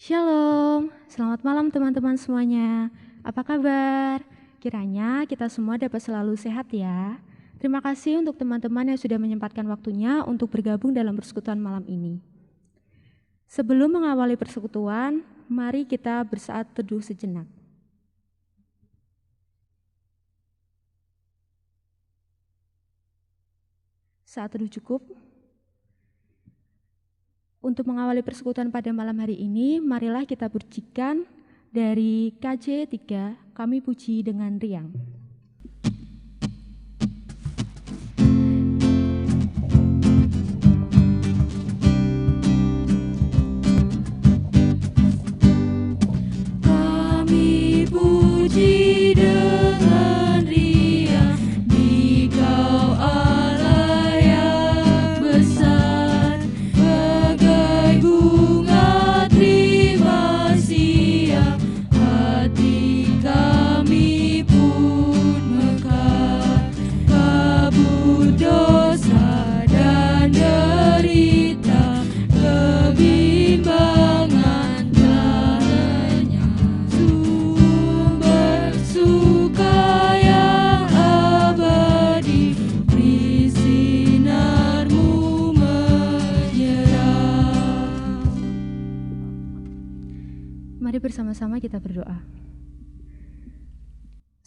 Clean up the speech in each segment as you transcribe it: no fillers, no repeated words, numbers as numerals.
Shalom, selamat malam teman-teman semuanya. Apa kabar? Kiranya kita semua dapat selalu sehat ya. Terima kasih untuk teman-teman yang sudah menyempatkan waktunya untuk bergabung dalam persekutuan malam ini. Sebelum mengawali persekutuan, mari kita bersaat teduh sejenak. Saat teduh cukup? Untuk mengawali persekutuan pada malam hari ini, marilah kita pujikan dari KJ 3, Kami Puji dengan Riang. Kami puji dengan riang di Kau Allah yang besar, bagai bunga terima siang, hati kami pun mekar. Kabut dosa dan derita, kebimbangan tak lenyap. Sumber suka yang abadi, beri sinar-Mu menyerang. Mari bersama-sama kita berdoa.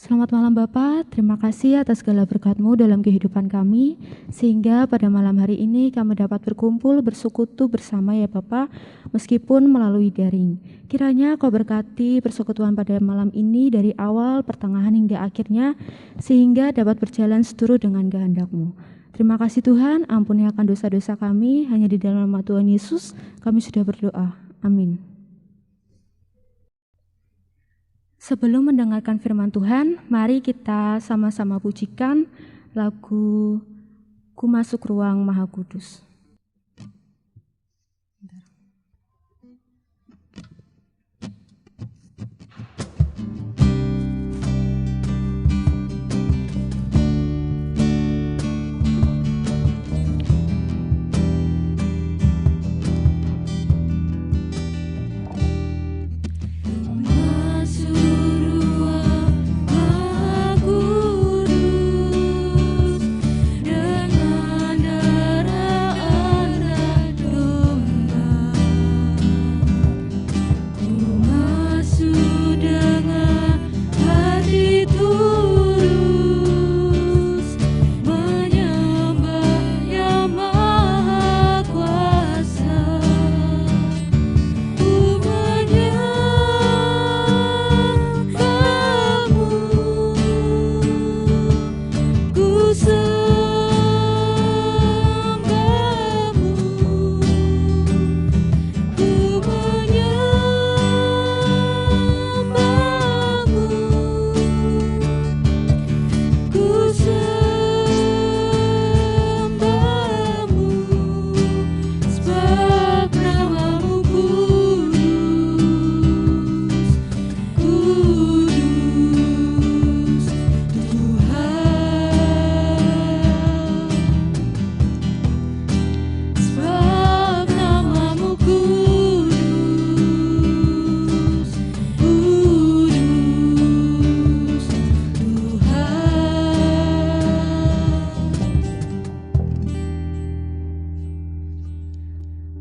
Selamat malam Bapak, terima kasih atas segala berkat-Mu dalam kehidupan kami, sehingga pada malam hari ini kami dapat berkumpul, bersekutu bersama ya Bapak, meskipun melalui daring. Kiranya Kau berkati persekutuan pada malam ini dari awal, pertengahan hingga akhirnya, sehingga dapat berjalan seturut dengan kehendak-Mu. Terima kasih Tuhan, ampuni akan dosa-dosa kami, hanya di dalam nama Tuhan Yesus kami sudah berdoa. Amin. Sebelum mendengarkan firman Tuhan, mari kita sama-sama pujikan lagu Ku Masuk Ruang Maha Kudus.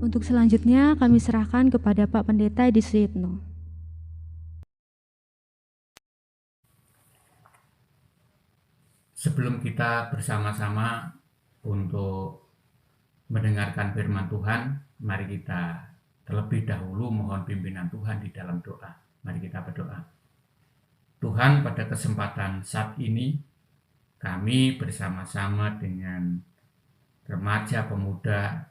Untuk selanjutnya kami serahkan kepada Pak Pendeta Edi Suyitno. Sebelum kita bersama-sama untuk mendengarkan firman Tuhan, mari kita terlebih dahulu mohon pimpinan Tuhan di dalam doa. Mari kita berdoa. Tuhan, pada kesempatan saat ini, kami bersama-sama dengan remaja pemuda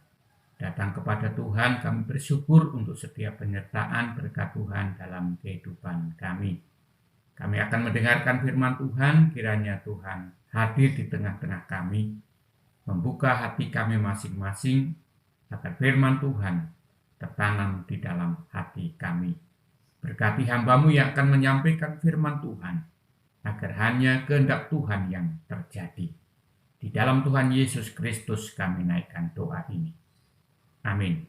datang kepada Tuhan. Kami bersyukur untuk setiap penyertaan berkat Tuhan dalam kehidupan kami. Kami akan mendengarkan firman Tuhan, kiranya Tuhan hadir di tengah-tengah kami, membuka hati kami masing-masing, agar firman Tuhan tertanam di dalam hati kami. Berkati hamba-Mu yang akan menyampaikan firman Tuhan, agar hanya kehendak Tuhan yang terjadi. Di dalam Tuhan Yesus Kristus kami naikkan doa ini. Amin.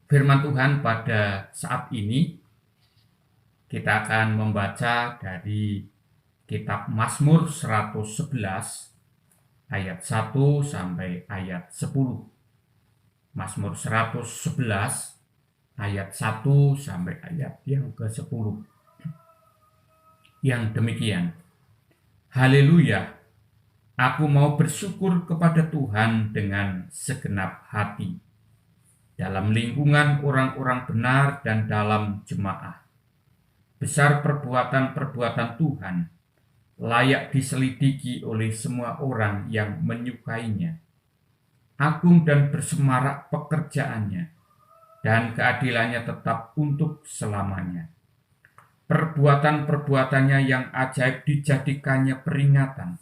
firman Tuhan pada saat ini kita akan membaca dari kitab Mazmur 111 ayat 1 sampai ayat 10. Mazmur 111 ayat 1 sampai ayat yang ke-10. Yang demikian. Haleluya, aku mau bersyukur kepada Tuhan dengan segenap hati, dalam lingkungan orang-orang benar dan dalam jemaah. Besar perbuatan-perbuatan Tuhan, layak diselidiki oleh semua orang yang menyukainya. Agung dan bersemarak pekerjaannya, dan keadilannya tetap untuk selamanya. Perbuatan-perbuatannya yang ajaib dijadikannya peringatan.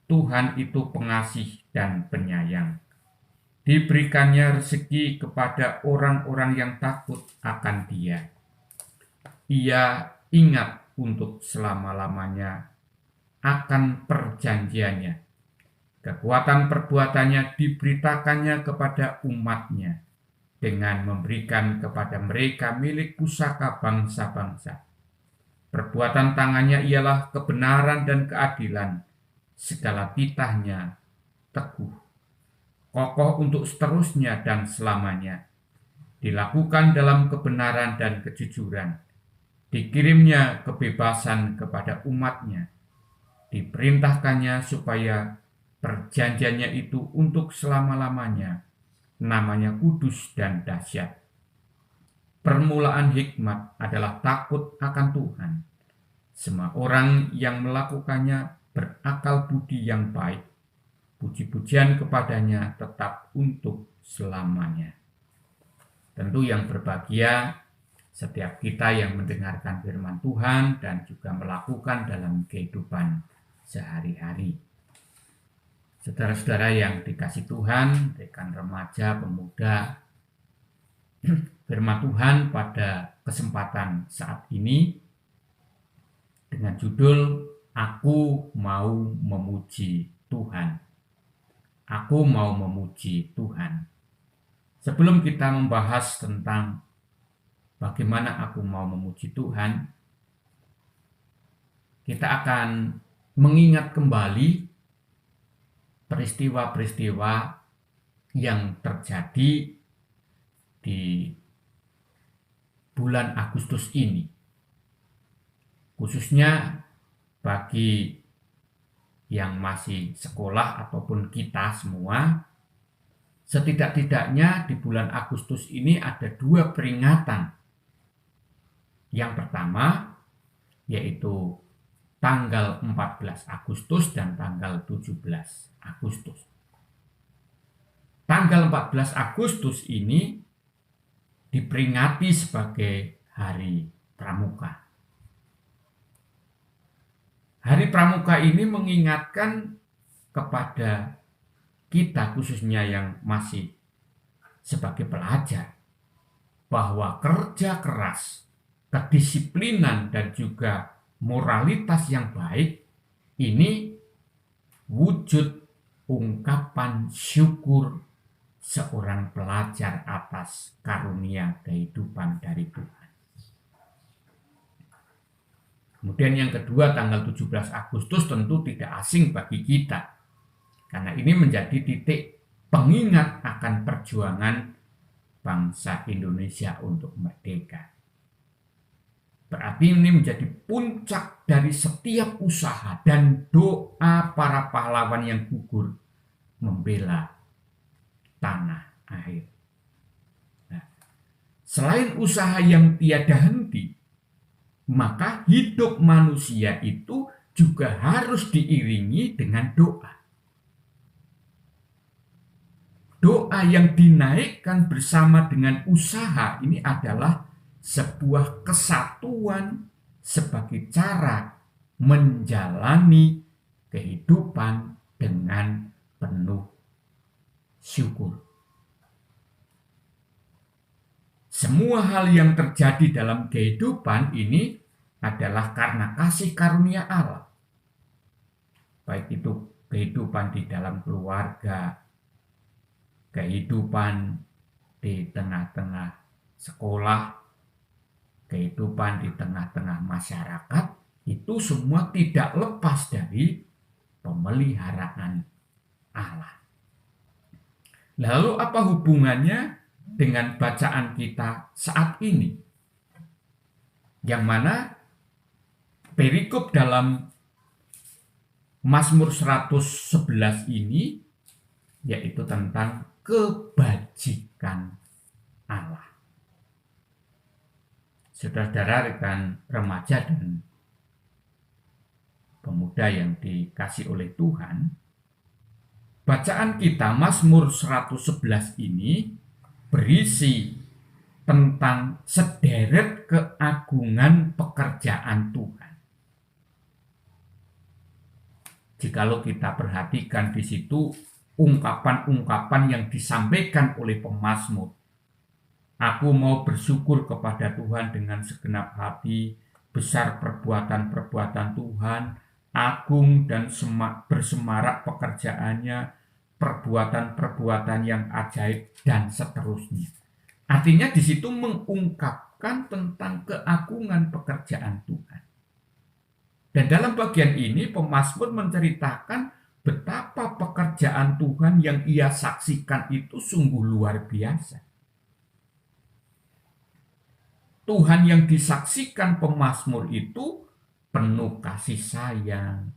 Tuhan itu pengasih dan penyayang. Diberikannya rezeki kepada orang-orang yang takut akan Dia. Ia ingat untuk selama-lamanya akan perjanjiannya. Kekuatan perbuatannya diberitakannya kepada umatnya dengan memberikan kepada mereka milik pusaka bangsa-bangsa. Perbuatan tangannya ialah kebenaran dan keadilan. Segala titahnya teguh, kokoh untuk seterusnya dan selamanya. Dilakukan dalam kebenaran dan kejujuran. Dikirimnya kebebasan kepada umatnya. Diperintahkannya supaya perjanjiannya itu untuk selama-lamanya. Namanya kudus dan dahsyat. Permulaan hikmat adalah takut akan Tuhan. Semua orang yang melakukannya berakal budi yang baik. Puji-pujian kepadanya tetap untuk selamanya. Tentu yang berbahagia setiap kita yang mendengarkan firman Tuhan dan juga melakukan dalam kehidupan sehari-hari. Saudara-saudara yang dikasih Tuhan, rekan remaja, pemuda, firman Tuhan pada kesempatan saat ini dengan judul Aku Mau Memuji Tuhan. Aku mau memuji Tuhan. Sebelum kita membahas tentang bagaimana aku mau memuji Tuhan, kita akan mengingat kembali peristiwa-peristiwa yang terjadi di bulan Agustus ini. Khususnya bagi yang masih sekolah ataupun kita semua, setidak-tidaknya di bulan Agustus ini ada 2 peringatan. Yang pertama yaitu tanggal 14 Agustus dan tanggal 17 Agustus. Tanggal 14 Agustus ini diperingati sebagai Hari Pramuka. Hari Pramuka ini mengingatkan kepada kita, khususnya yang masih sebagai pelajar, bahwa kerja keras, kedisiplinan, dan juga moralitas yang baik ini wujud ungkapan syukur seorang pelajar atas karunia kehidupan dari Tuhan. Kemudian yang kedua, tanggal 17 Agustus tentu tidak asing bagi kita, karena ini menjadi titik pengingat akan perjuangan bangsa Indonesia untuk merdeka. Berarti ini menjadi puncak dari setiap usaha dan doa para pahlawan yang gugur membela tanah air. Nah, selain usaha yang tiada henti, maka hidup manusia itu juga harus diiringi dengan doa. Doa yang dinaikkan bersama dengan usaha ini adalah sebuah kesatuan sebagai cara menjalani kehidupan dengan penuh syukur. Semua hal yang terjadi dalam kehidupan ini adalah karena kasih karunia Allah. Baik itu kehidupan di dalam keluarga, kehidupan di tengah-tengah sekolah, kehidupan di tengah-tengah masyarakat, itu semua tidak lepas dari pemeliharaan Allah. Lalu apa hubungannya dengan bacaan kita saat ini? Yang mana perikop dalam Mazmur 111 ini yaitu tentang kebajikan Allah. Saudara-saudara, rekan remaja dan pemuda yang dikasih oleh Tuhan, bacaan kita Mazmur 111 ini berisi tentang sederet keagungan pekerjaan Tuhan. Jikalau kita perhatikan di situ ungkapan-ungkapan yang disampaikan oleh pemazmur. Aku mau bersyukur kepada Tuhan dengan segenap hati, besar perbuatan-perbuatan Tuhan, agung dan bersemarak pekerjaannya, perbuatan-perbuatan yang ajaib, dan seterusnya. Artinya di situ mengungkapkan tentang keagungan pekerjaan Tuhan. Dan dalam bagian ini pemazmur menceritakan betapa pekerjaan Tuhan yang ia saksikan itu sungguh luar biasa. Tuhan yang disaksikan pemazmur itu penuh kasih sayang,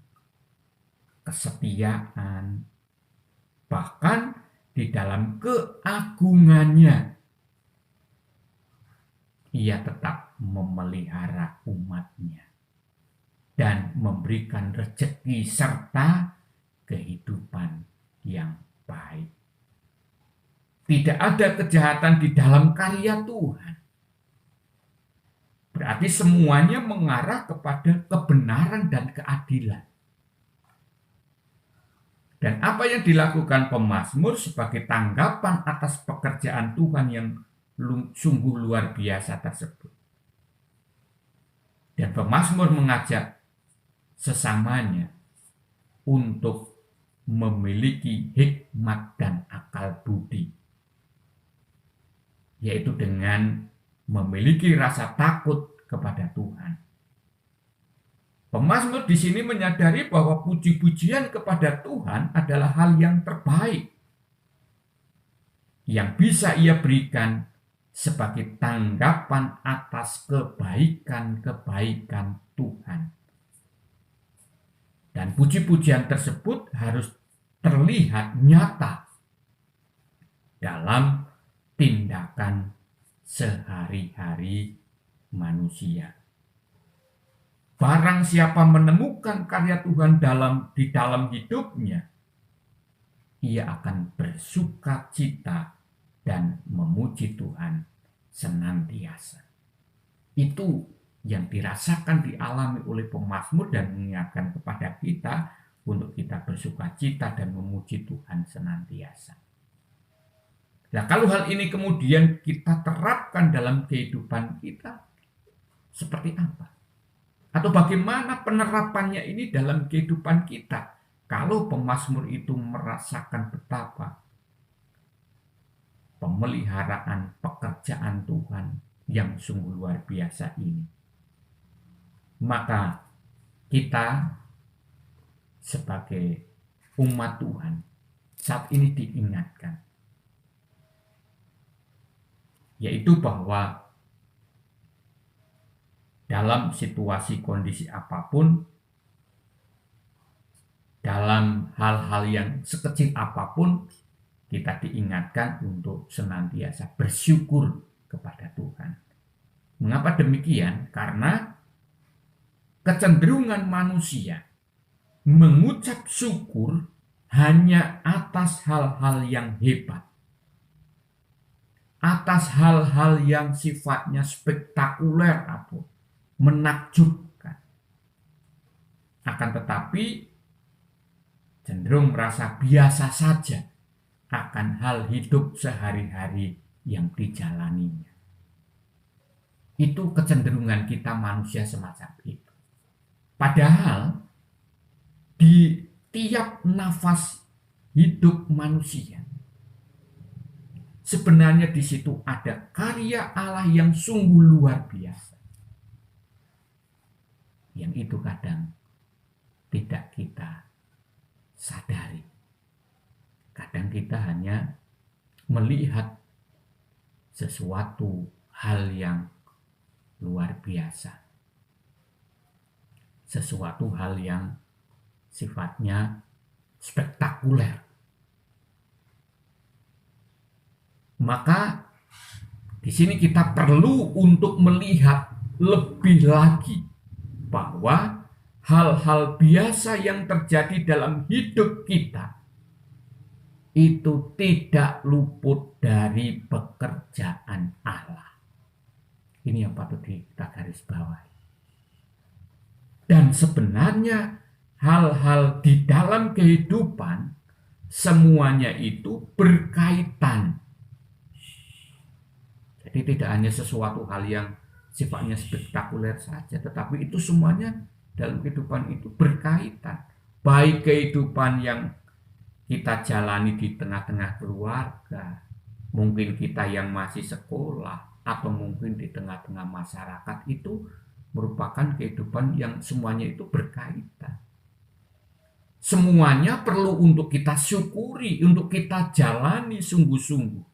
kesetiaan, bahkan di dalam keagungannya ia tetap memelihara umatnya dan memberikan rezeki serta kehidupan yang baik. Tidak ada kejahatan di dalam karya Tuhan. Berarti semuanya mengarah kepada kebenaran dan keadilan. Dan apa yang dilakukan pemazmur sebagai tanggapan atas pekerjaan Tuhan yang sungguh luar biasa tersebut. Dan pemazmur mengajak sesamanya untuk memiliki hikmat dan akal budi, yaitu dengan memiliki rasa takut kepada Tuhan. Pemazmur di sini menyadari bahwa puji-pujian kepada Tuhan adalah hal yang terbaik yang bisa ia berikan sebagai tanggapan atas kebaikan-kebaikan Tuhan. Dan puji-pujian tersebut harus terlihat nyata dalam tindakan sehari-hari manusia. Barang siapa menemukan karya Tuhan di dalam hidupnya, ia akan bersuka cita dan memuji Tuhan senantiasa. Itu yang dirasakan, dialami oleh pemazmur dan mengingatkan kepada kita untuk kita bersuka cita dan memuji Tuhan senantiasa. Nah, kalau hal ini kemudian kita terapkan dalam kehidupan kita, seperti apa? Atau bagaimana penerapannya ini dalam kehidupan kita? Kalau pemazmur itu merasakan betapa pemeliharaan pekerjaan Tuhan yang sungguh luar biasa ini, maka kita sebagai umat Tuhan saat ini diingatkan, yaitu bahwa dalam situasi kondisi apapun, dalam hal-hal yang sekecil apapun, kita diingatkan untuk senantiasa bersyukur kepada Tuhan. Mengapa demikian? Karena kecenderungan manusia mengucap syukur hanya atas hal-hal yang hebat, atas hal-hal yang sifatnya spektakuler atau menakjubkan. Akan tetapi cenderung merasa biasa saja akan hal hidup sehari-hari yang dijalaninya. Itu kecenderungan kita manusia semacam itu. Padahal di tiap nafas hidup manusia, sebenarnya di situ ada karya Allah yang sungguh luar biasa. Yang itu kadang tidak kita sadari. Kadang kita hanya melihat sesuatu hal yang luar biasa. Sesuatu hal yang sifatnya spektakuler. Maka di sini kita perlu untuk melihat lebih lagi bahwa hal-hal biasa yang terjadi dalam hidup kita itu tidak luput dari pekerjaan Allah. Ini yang patut kita garis bawahi. Dan sebenarnya hal-hal di dalam kehidupan semuanya itu berkaitan. Jadi tidak hanya sesuatu hal yang sifatnya spektakuler saja, tetapi itu semuanya dalam kehidupan itu berkaitan. Baik kehidupan yang kita jalani di tengah-tengah keluarga, mungkin kita yang masih sekolah, atau mungkin di tengah-tengah masyarakat, itu merupakan kehidupan yang semuanya itu berkaitan. Semuanya perlu untuk kita syukuri, untuk kita jalani sungguh-sungguh,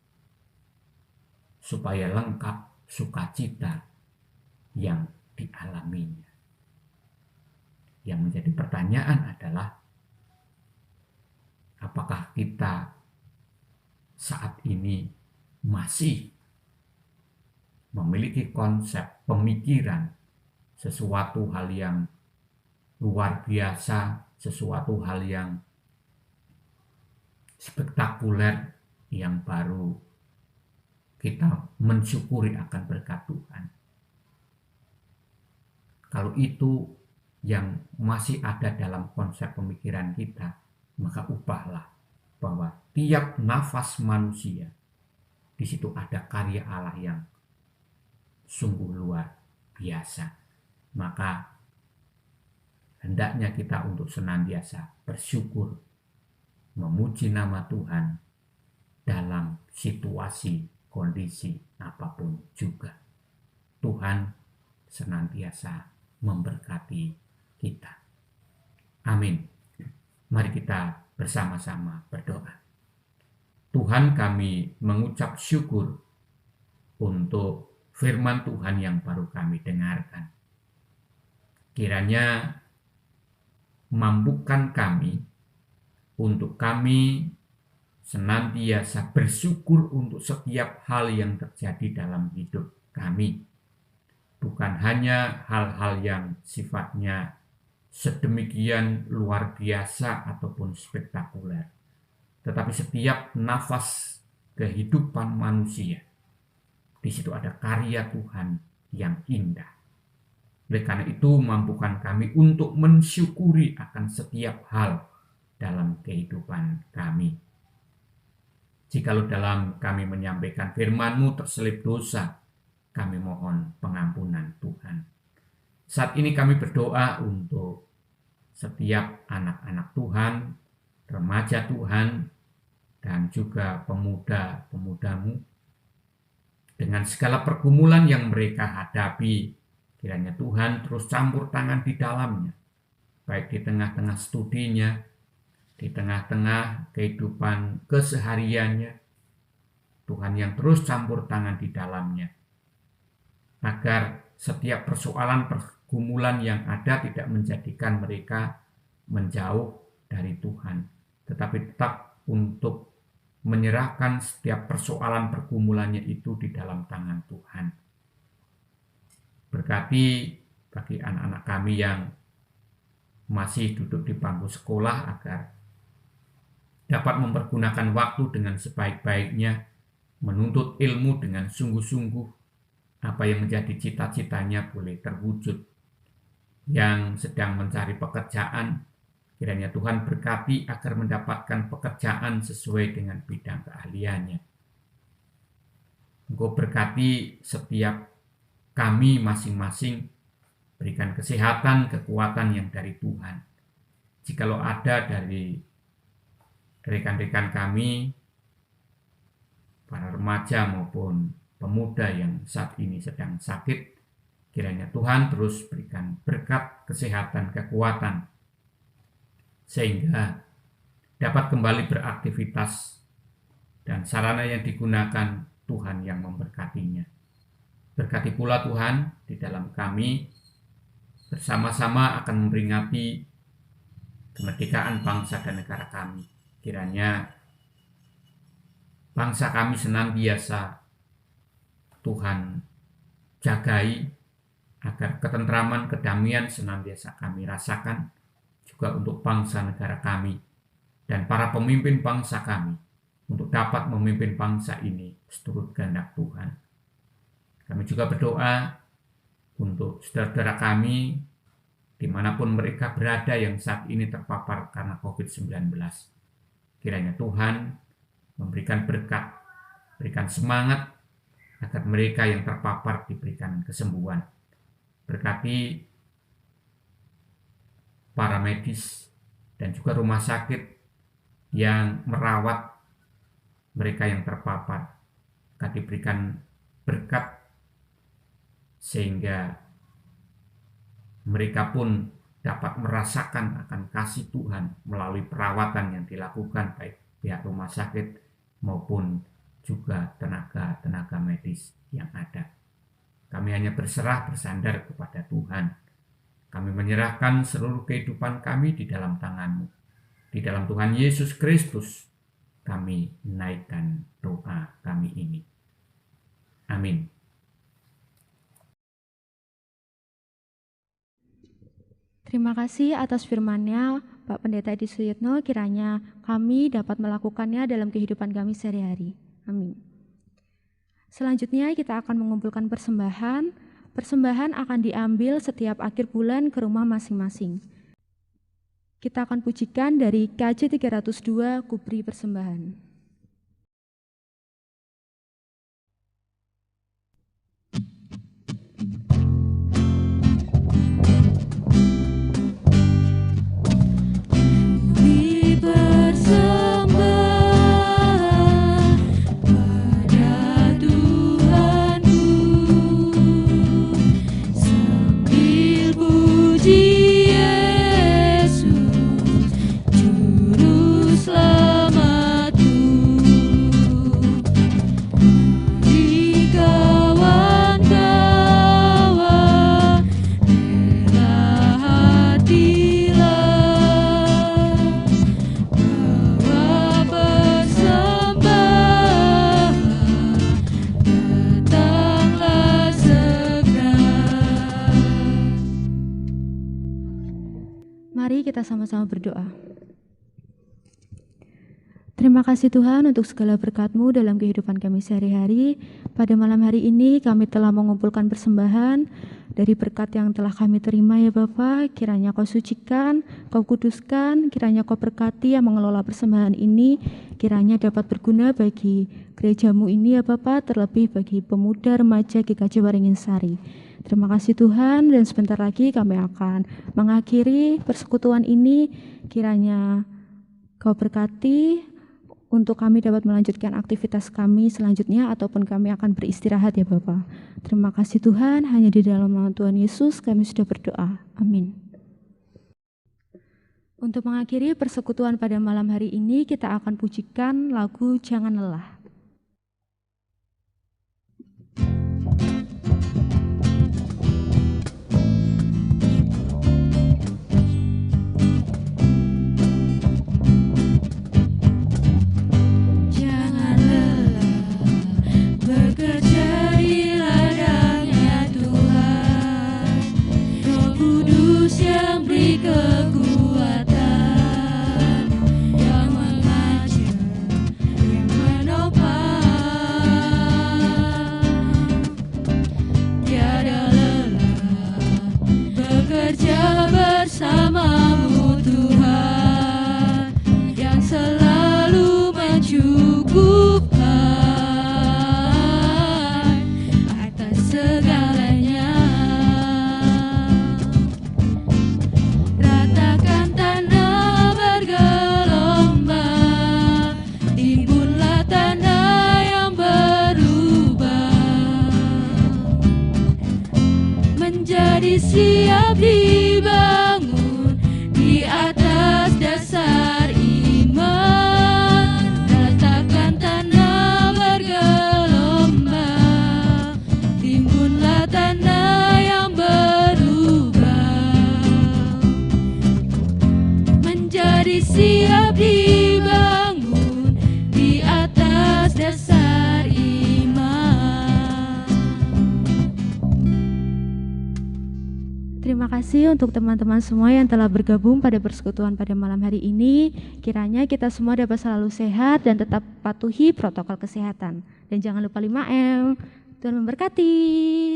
supaya lengkap sukacita yang dialaminya. Yang menjadi pertanyaan adalah, apakah kita saat ini masih memiliki konsep pemikiran sesuatu hal yang luar biasa, sesuatu hal yang spektakuler yang baru kita mensyukuri akan berkat Tuhan. Kalau itu yang masih ada dalam konsep pemikiran kita, maka ubahlah bahwa tiap nafas manusia di situ ada karya Allah yang sungguh luar biasa. Maka hendaknya kita untuk senantiasa bersyukur, memuji nama Tuhan dalam situasi, kondisi apapun juga. Tuhan senantiasa memberkati kita. Amin. Mari kita bersama-sama berdoa. Tuhan, kami mengucap syukur untuk firman Tuhan yang baru kami dengarkan. Kiranya mampukan kami untuk kami senantiasa bersyukur untuk setiap hal yang terjadi dalam hidup kami. Bukan hanya hal-hal yang sifatnya sedemikian luar biasa ataupun spektakuler, tetapi setiap nafas kehidupan manusia, di situ ada karya Tuhan yang indah. Oleh karena itu, mampukan kami untuk mensyukuri akan setiap hal dalam kehidupan kami. Jikalau dalam kami menyampaikan firman-Mu terselip dosa, kami mohon pengampunan Tuhan. Saat ini kami berdoa untuk setiap anak-anak Tuhan, remaja Tuhan, dan juga pemuda-pemuda-Mu. Dengan segala pergumulan yang mereka hadapi, kiranya Tuhan terus campur tangan di dalamnya, baik di tengah-tengah studinya, di tengah-tengah kehidupan kesehariannya. Tuhan yang terus campur tangan di dalamnya, agar setiap persoalan pergumulan yang ada tidak menjadikan mereka menjauh dari Tuhan, tetapi tetap untuk menyerahkan setiap persoalan pergumulannya itu di dalam tangan Tuhan. Berkati bagi anak-anak kami yang masih duduk di bangku sekolah, agar dapat mempergunakan waktu dengan sebaik-baiknya, menuntut ilmu dengan sungguh-sungguh. Apa yang menjadi cita-citanya boleh terwujud. Yang sedang mencari pekerjaan, kiranya Tuhan berkati agar mendapatkan pekerjaan sesuai dengan bidang keahliannya. Engkau berkati setiap kami masing-masing, berikan kesehatan, kekuatan yang dari Tuhan. Jikalau ada dari rekan-rekan kami para remaja maupun pemuda yang saat ini sedang sakit. Kiranya Tuhan terus berikan berkat kesehatan, kekuatan, sehingga dapat kembali beraktivitas dan sarana yang digunakan Tuhan yang memberkatinya. Berkati pula Tuhan di dalam kami bersama-sama akan memperingati kemerdekaan bangsa dan negara kami. Kiranya bangsa kami senantiasa Tuhan jagai agar ketentraman, kedamaian senantiasa kami rasakan juga untuk bangsa negara kami dan para pemimpin bangsa kami untuk dapat memimpin bangsa ini seturut kehendak Tuhan. Kami juga berdoa untuk saudara-saudara kami dimanapun mereka berada yang saat ini terpapar karena COVID-19. Kiranya Tuhan memberikan berkat, berikan semangat agar mereka yang terpapar diberikan kesembuhan. Berkati para medis dan juga rumah sakit yang merawat mereka yang terpapar. Akan diberikan berkat sehingga mereka pun dapat merasakan akan kasih Tuhan melalui perawatan yang dilakukan baik pihak rumah sakit maupun juga tenaga medis yang ada. Kami hanya berserah bersandar kepada Tuhan. Kami menyerahkan seluruh kehidupan kami di dalam tangan-Mu. Di dalam Tuhan Yesus Kristus kami naikkan doa kami ini. Amin. Terima kasih atas firman-Nya, Pak Pendeta Edi Suyitno. Kiranya kami dapat melakukannya dalam kehidupan kami sehari-hari. Amin. Selanjutnya kita akan mengumpulkan persembahan. Persembahan akan diambil setiap akhir bulan ke rumah masing-masing. Kita akan pujikan dari KJ 302 Kubri Persembahan. Kita sama-sama berdoa. Terima kasih Tuhan untuk segala berkat-Mu dalam kehidupan kami sehari-hari. Pada malam hari ini kami telah mengumpulkan persembahan dari berkat yang telah kami terima ya Bapa. Kiranya Kau sucikan, Kau kuduskan, kiranya Kau berkati yang mengelola persembahan ini. Kiranya dapat berguna bagi gereja-Mu ini ya Bapa, terlebih bagi pemuda remaja GKJ Waringin Sari. Terima kasih Tuhan, dan sebentar lagi kami akan mengakhiri persekutuan ini. Kiranya Kau berkati untuk kami dapat melanjutkan aktivitas kami selanjutnya ataupun kami akan beristirahat ya Bapa. Terima kasih Tuhan, hanya di dalam nama Tuhan Yesus kami sudah berdoa. Amin. Untuk mengakhiri persekutuan pada malam hari ini, kita akan pujikan lagu Jangan Lelah. Kekuatan yang mengajar, yang menopang menjadi siap dibangun di atas dasar iman. Terima kasih untuk teman-teman semua yang telah bergabung pada persekutuan pada malam hari ini. Kiranya kita semua dapat selalu sehat dan tetap patuhi protokol kesehatan. Dan jangan lupa 5M. Tuhan memberkati.